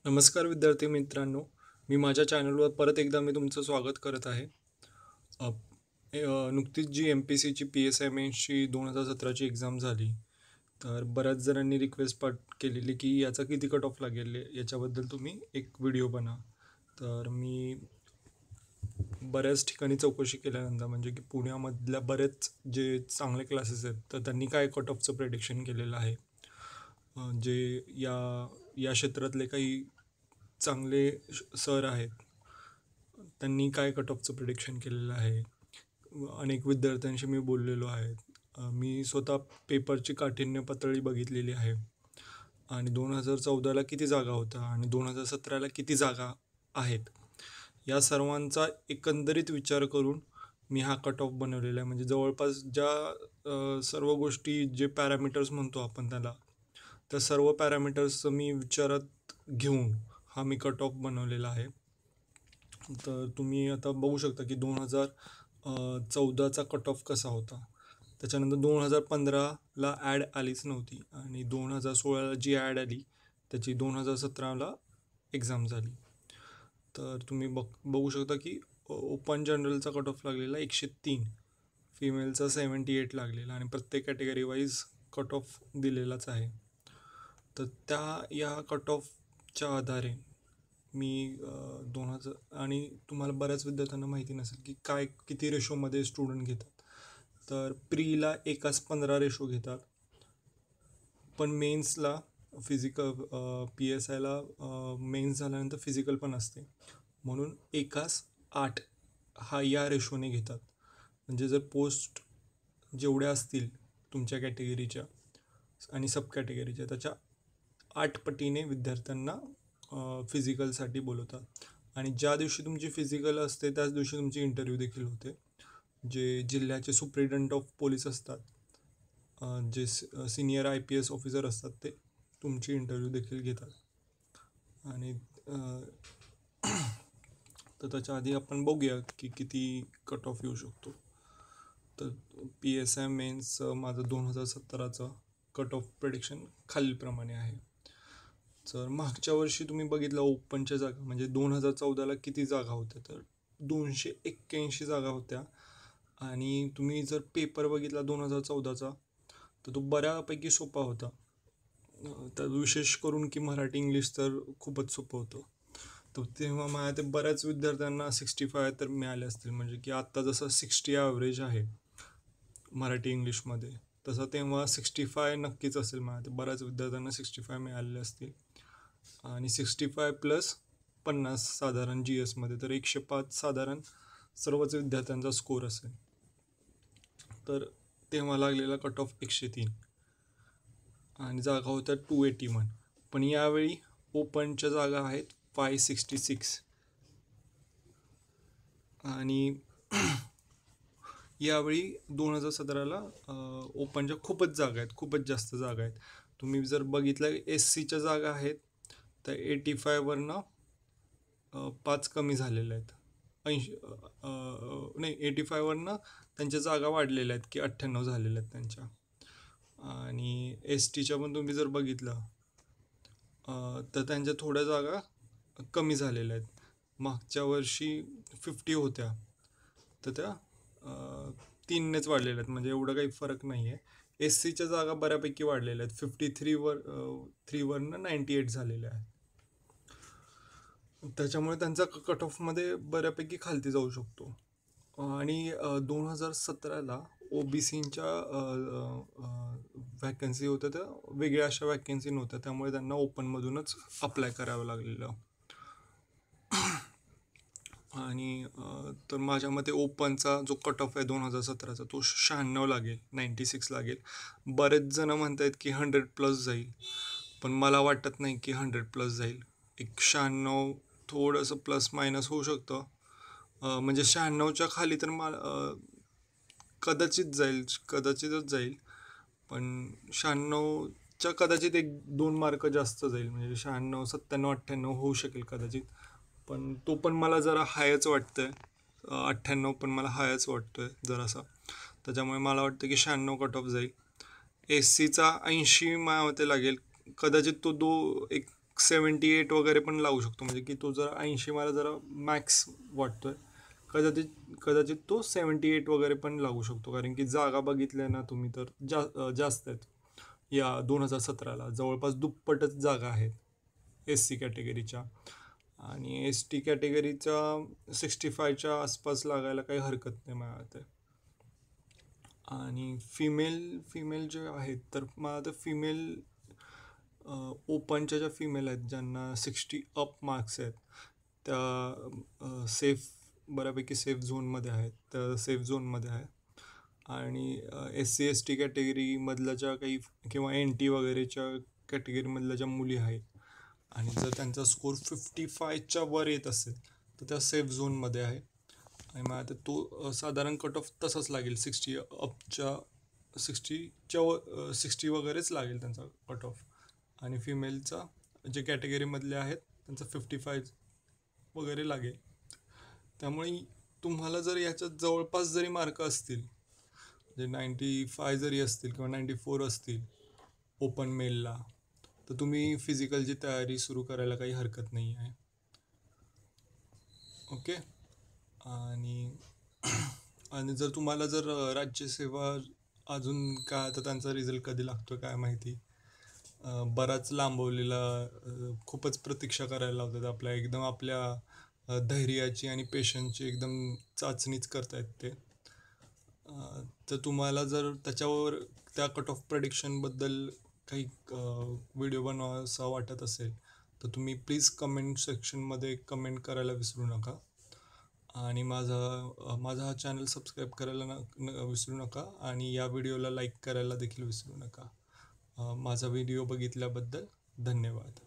नमस्कार विद्यार्थी मित्रांनो, मी माझ्या चॅनलवर परत एकदा तुमचं स्वागत करत आहे. अ, नुकतीच जी MPSCची PSI मेन्सची 2017ची एक्झाम झाली. तर बऱ्याच जणांनी रिक्वेस्ट केलेली की याचा किती कट ऑफ लागेल याच्याबद्दल तुम्ही एक व्हिडिओ बनवा. तर मी बऱ्याच ठिकाणी चौकशी केल्यानंतर म्हणजे की पुण्यामधल्या बरेच जे चांगले क्लासेस आहेत तर त्यांनी काय कट ऑफचं प्रेडिक्शन केलेलं आहे. जे या या क्षेत्रातले काही चांगले सर आहेत त्यांनी काय कट ऑफचं प्रिडिक्शन केलेलं आहे. अनेक विद्यार्थ्यांशी मी बोललेलो आहे. मी स्वतः पेपरची काठिण्य पातळी बघितलेली आहे आणि 2014ला किती जागा होत्या आणि 2017ला किती जागा आहेत या सर्वांचा एकंदरीत विचार करून मी हा कट ऑफ बनवलेला आहे. म्हणजे जवळपास ज्या सर्व गोष्टी जे पॅरामीटर्स म्हणतो आपण त्याला, त्या सर्व पॅरामीटर्सचं मी विचारात घेऊन हा मी कट ऑफ बनवलेला आहे. तर तुम्ही आता बघू शकता की 2014चा कट ऑफ कसा होता. त्याच्यानंतर 2015ला ॲड आलीच नव्हती आणि 2016ला जी ॲड आली त्याची 2017ला एक्झाम झाली. तर तुम्ही बघू शकता की ओपन जनरलचा कट ऑफ लागलेला 103, फिमेलचा 78 लागलेला आणि प्रत्येक कॅटेगरी वाईज कट ऑफ दिलेलाच आहे. तर या कट ऑफच्या आधारे मी 2000 आणि तुम्हाला बऱ्याच विद्यार्थ्यांना माहिती नसेल की किती रेशोमध्ये स्टुडंट घेतात. तर प्रीला 1:15 रेशो घेतात, पण मेन्सला फिजिकल PSIला मेन्स झाल्यानंतर फिजिकल पण असते म्हणून 1:8 हा या रेशोने घेतात. म्हणजे जर पोस्ट जेवढ्या असतील तुमच्या कॅटेगरीच्या आणि सब कॅटेगरीच्या त्याच्या 8 पटीने विद्यार्थ्यांना फिजिकलसाठी बोलवतात आणि ज्या दिवशी तुमची फिजिकल असते त्याच दिवशी तुमची इंटरव्ह्यू देखील होते. जे जिल्ह्याचे सुप्रिटेंडंट ऑफ पोलीस असतात, जे सिनियर IPS ऑफिसर असतात ते तुमची इंटरव्ह्यू देखील घेतात. आणि तर त्याच्या आधी आपण बघूया की किती कट ऑफ येऊ शकतो. तर PSI मेन्स माझं 2017चं कट ऑफ प्रेडिक्शन खालीलप्रमाणे आहे. तर मागच्या वर्षी तुम्ही बघितलं ओपनच्या जागा म्हणजे 2014ला किती जागा होत्या, तर 281 जागा होत्या. आणि तुम्ही जर पेपर बघितला 2014चा तर तो बऱ्यापैकी सोपा होता. तर विशेष करून की मराठी इंग्लिश तर खूपच सोपं होतं. तर तेव्हा माझ्या ते बऱ्याच विद्यार्थ्यांना 65 तर मिळाले असतील. म्हणजे की आत्ता जसं 60 ॲव्हरेज आहे मराठी इंग्लिशमध्ये, तसं तेव्हा 65 नक्कीच असेल. माझ्या ते बऱ्याच विद्यार्थ्यांना 65 मिळालेले असतील. आणि 65 प्लस 50 साधारण GSमध्ये तर 105 साधारण सर्वच विद्यार्थ्यांचा स्कोर असेल. तर तेव्हा लागलेला कट ऑफ 103 आणि जागा होत्या 281. पण यावेळी ओपनच्या जागा आहेत 566 आणि यावेळी 2017ला ओपनच्या खूपच जागा आहेत, खूपच जास्त जागा आहेत. तुम्ही जर बघितलं SCच्या जागा आहेत तर 85वरनं 5 कमी झालेल्या आहेत. 80 नाही 85वरनं त्यांच्या जागा वाढलेल्या आहेत की 98 झालेल्या आहेत त्यांच्या. आणि STच्या पण तुम्ही जर बघितलं तर त्यांच्या थोड्या जागा कमी झालेल्या आहेत. मागच्या वर्षी 50 होत्या तर त्या 3नेच वाढलेल्या आहेत. म्हणजे एवढं काही फरक नाही आहे. SCच्या जागा बऱ्यापैकी वाढलेल्या आहेत. 3वरनं 98 झालेल्या आहेत. त्याच्यामुळे त्यांचा कट ऑफमध्ये बऱ्यापैकी खालती जाऊ शकतो. आणि 2017ला OBCच्या व्हॅकन्सी होत्या त्या वेगळ्या अशा व्हॅकन्सी नव्हत्या, त्यामुळे त्यांना ओपनमधूनच अप्लाय करावं लागलेलं. आणि तर माझ्या मते ओपनचा जो कट ऑफ आहे 2017चा तो 96 लागेल, 96 लागेल. बरेच जण म्हणत आहेत की 100+ जाईल, पण मला वाटत नाही की 100+ जाईल. एक 96 थोडंसं प्लस मायनस होऊ शकतं. म्हणजे 96च्या खाली तर मला कदाचितच जाईल. पण 96च्या कदाचित 1-2 मार्क जास्त जाईल. म्हणजे 96, 97, 98 होऊ शकेल कदाचित. पण तो पण मला जरा हायच वाटतंय. 98 पण मला हायच वाटतोय जरासा. त्याच्यामुळे मला वाटतं की 96 कट ऑफ जाईल. SCचा 80 माझ्या मते लागेल. कदाचित तो एक 78 वगैरे पण लावू शकतो, म्हणजे की तो जरा 80 मला जरा मॅक्स वाटतोय. कदाचित कदाचित तो 78 वगैरे पण लागू शकतो, कारण की जागा बघितल्या ना तुम्ही तर जास्त आहेत. या 2017ला जवळपास दुप्पटच जागा आहेत एस सी कॅटेगरीच्या. आणि एस टी कॅटेगरीचा 65च्या आसपास लागायला काही हरकत नाही मला वाटतं. आणि फिमेल फिमेल जे आहेत तर मला तर फिमेल ओपनच्या ज्या फिमेल आहेत ज्यांना 60 अप मार्क्स आहेत त्या सेफ, बऱ्यापैकी सेफ झोनमध्ये आहेत, त्या सेफ झोनमध्ये आहेत. आणि एस सी एस टी कॅटेगरीमधल्या ज्या काही किंवा एन टी वगैरेच्या कॅटेगरीमधल्या ज्या मुली आहेत आणि जर त्यांचा स्कोर 55च्या वर येत असेल तर त्या सेफ झोनमध्ये आहे. आणि मला आता तो साधारण कट ऑफ तसाच लागेल 60 अपच्या 60 वगैरेच लागेल त्यांचा कट ऑफ. आणि फिमेलचा जे कॅटेगरीमधले आहेत त्यांचा 55 वगैरे लागेल. त्यामुळे तुम्हाला जर याच्यात जवळपास जरी मार्क असतील, म्हणजे 95 जरी असतील किंवा 94 असतील ओपन मेलला, तर तुम्ही फिजिकलची तयारी सुरू करायला काही हरकत नाही आहे. ओके. आणि आणि जर तुम्हाला जर राज्यसेवा अजून काय, आता त्यांचा रिझल्ट कधी लागतो काय माहिती, बराच लांबवलेला, खूपच प्रतीक्षा करायला लावतात आपल्या, एकदम आपल्या धैर्याची आणि पेशन्सची एकदम चाचणीच करतायत ते. तर तुम्हाला जर त्याच्यावर त्या कट ऑफ प्रेडिक्शनबद्दल काही व्हिडिओ बनवायचा वाटत असेल तर तुम्ही प्लीज कमेंट सेक्शनमध्ये कमेंट करायला विसरू नका. आणि माझा हा चॅनल सबस्क्राईब करायला विसरू नका आणि या व्हिडिओला लाईक करायला देखील विसरू नका. माझा व्हिडिओ बघितल्याबद्दल धन्यवाद.